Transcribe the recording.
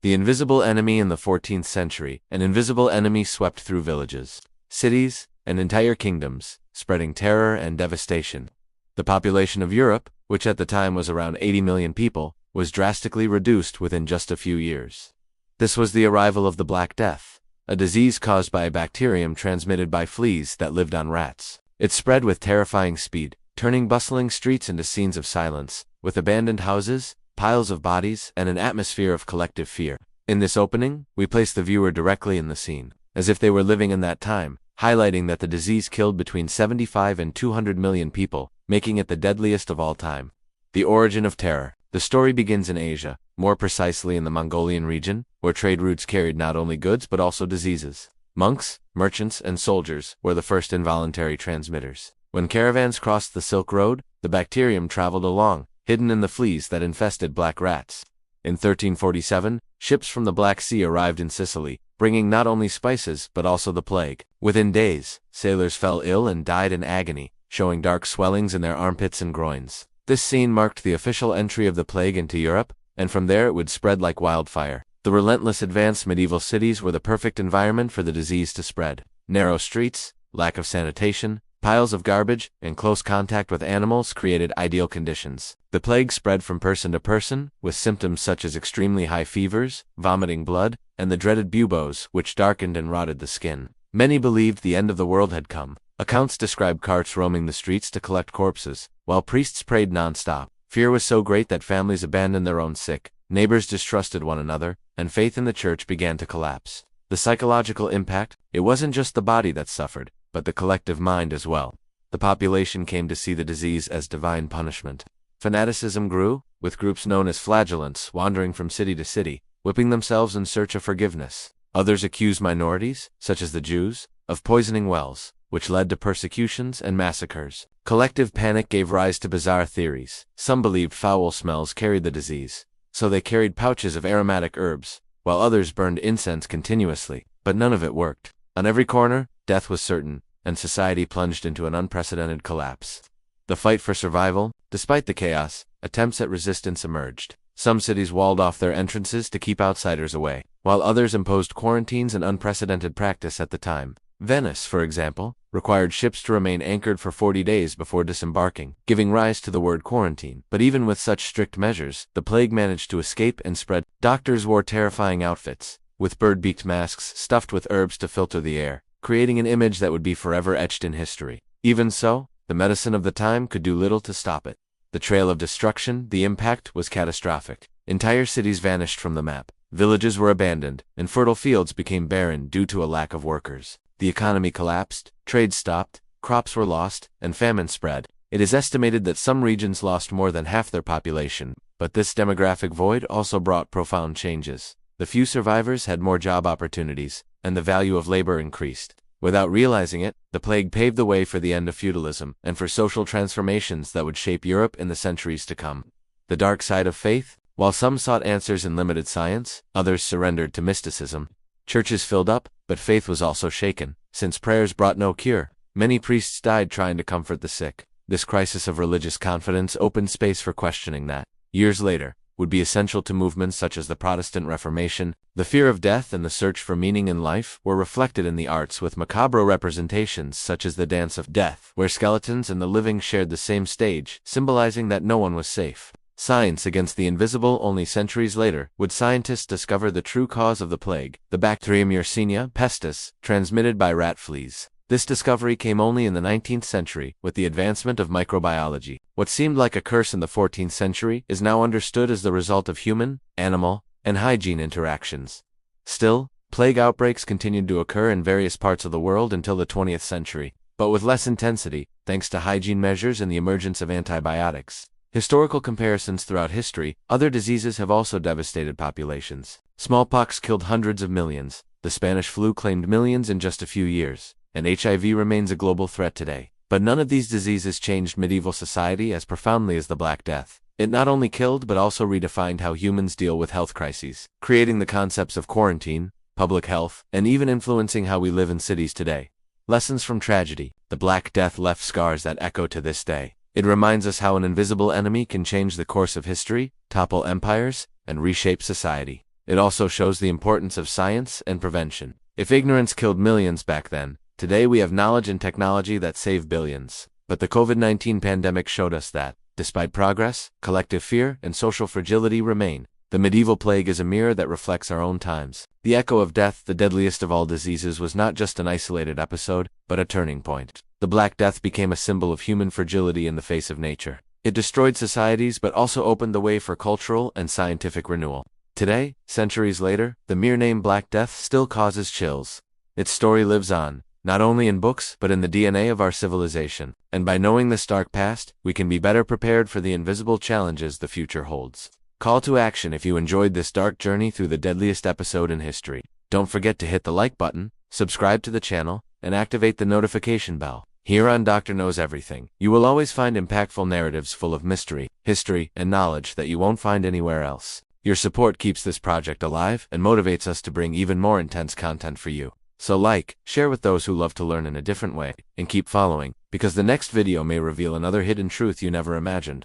The invisible enemy in the 14th century. An invisible enemy swept through villages, cities, and entire kingdoms, spreading terror and devastation. The population of Europe, which at the time was around 80 million people, was drastically reduced within just a few years. This was the arrival of the Black Death, a disease caused by a bacterium transmitted by fleas that lived on rats. It spread with terrifying speed, turning bustling streets into scenes of silence, with abandoned houses, piles of bodies, and an atmosphere of collective fear. In this opening, we place the viewer directly in the scene, as if they were living in that time, highlighting that the disease killed between 75 and 200 million people, making it the deadliest of all time. The origin of terror. The story begins in Asia, more precisely in the Mongolian region, where trade routes carried not only goods but also diseases. Monks, merchants, and soldiers were the first involuntary transmitters. When caravans crossed the Silk Road, the bacterium traveled along, hidden in the fleas that infested black rats. In 1347, ships from the Black Sea arrived in Sicily, bringing not only spices but also the plague. Within days, sailors fell ill and died in agony, showing dark swellings in their armpits and groins. This scene marked the official entry of the plague into Europe, and from there it would spread like wildfire. The relentless advanced medieval cities were the perfect environment for the disease to spread. Narrow streets, lack of sanitation, piles of garbage, and close contact with animals created ideal conditions. The plague spread from person to person, with symptoms such as extremely high fevers, vomiting blood, and the dreaded buboes, which darkened and rotted the skin. Many believed the end of the world had come. Accounts describe carts roaming the streets to collect corpses, while priests prayed non-stop. Fear was so great that families abandoned their own sick, neighbors distrusted one another, and faith in the church began to collapse. The psychological impact, it wasn't just the body that suffered, but the collective mind as well. The population came to see the disease as divine punishment. Fanaticism grew, with groups known as flagellants wandering from city to city, whipping themselves in search of forgiveness. Others accused minorities, such as the Jews, of poisoning wells, which led to persecutions and massacres. Collective panic gave rise to bizarre theories. Some believed foul smells carried the disease, so they carried pouches of aromatic herbs, while others burned incense continuously, but none of it worked. On every corner, death was certain, and society plunged into an unprecedented collapse. The fight for survival. Despite the chaos, attempts at resistance emerged. Some cities walled off their entrances to keep outsiders away, while others imposed quarantines, an unprecedented practice at the time. Venice, for example, required ships to remain anchored for 40 days before disembarking, giving rise to the word quarantine. But even with such strict measures, the plague managed to escape and spread. Doctors wore terrifying outfits, with bird-beaked masks stuffed with herbs to filter the air, creating an image that would be forever etched in history. Even so, the medicine of the time could do little to stop it. The trail of destruction, the impact, was catastrophic. Entire cities vanished from the map. Villages were abandoned, and fertile fields became barren due to a lack of workers. The economy collapsed, trade stopped, crops were lost, and famine spread. It is estimated that some regions lost more than half their population, but this demographic void also brought profound changes. The few survivors had more job opportunities, and the value of labor increased. Without realizing it, the plague paved the way for the end of feudalism and for social transformations that would shape Europe in the centuries to come. The dark side of faith. While some sought answers in limited science, others surrendered to mysticism. Churches filled up, but faith was also shaken. Since prayers brought no cure, many priests died trying to comfort the sick. This crisis of religious confidence opened space for questioning that, years later, would be essential to movements such as the Protestant Reformation. The fear of death and the search for meaning in life were reflected in the arts with macabre representations such as the Dance of Death, where skeletons and the living shared the same stage, symbolizing that no one was safe. Science against the invisible. Only centuries later would scientists discover the true cause of the plague, the bacterium Yersinia pestis, transmitted by rat fleas. This discovery came only in the 19th century, with the advancement of microbiology. What seemed like a curse in the 14th century is now understood as the result of human, animal, and hygiene interactions. Still, plague outbreaks continued to occur in various parts of the world until the 20th century, but with less intensity, thanks to hygiene measures and the emergence of antibiotics. Historical comparisons throughout history. Other diseases have also devastated populations. Smallpox killed hundreds of millions, the Spanish flu claimed millions in just a few years, and HIV remains a global threat today. But none of these diseases changed medieval society as profoundly as the Black Death. It not only killed but also redefined how humans deal with health crises, creating the concepts of quarantine, public health, and even influencing how we live in cities today. Lessons from tragedy. The Black Death left scars that echo to this day. It reminds us how an invisible enemy can change the course of history, topple empires, and reshape society. it also shows the importance of science and prevention. If ignorance killed millions back then, today we have knowledge and technology that save billions. But the COVID-19 pandemic showed us that, despite progress, collective fear and social fragility remain. The medieval plague is a mirror that reflects our own times. The echo of death, the deadliest of all diseases, was not just an isolated episode, but a turning point. The Black Death became a symbol of human fragility in the face of nature. It destroyed societies but also opened the way for cultural and scientific renewal. Today, centuries later, the mere name Black Death still causes chills. Its story lives on, not only in books but in the DNA of our civilization. And by knowing this dark past, we can be better prepared for the invisible challenges the future holds. Call to action: if you enjoyed this dark journey through the deadliest episode in history, don't forget to hit the like button, subscribe to the channel, and activate the notification bell. Here on Dr. Knows Everything, you will always find impactful narratives full of mystery, history, and knowledge that you won't find anywhere else. Your support keeps this project alive and motivates us to bring even more intense content for you. So like, share with those who love to learn in a different way, and keep following, because the next video may reveal another hidden truth you never imagined.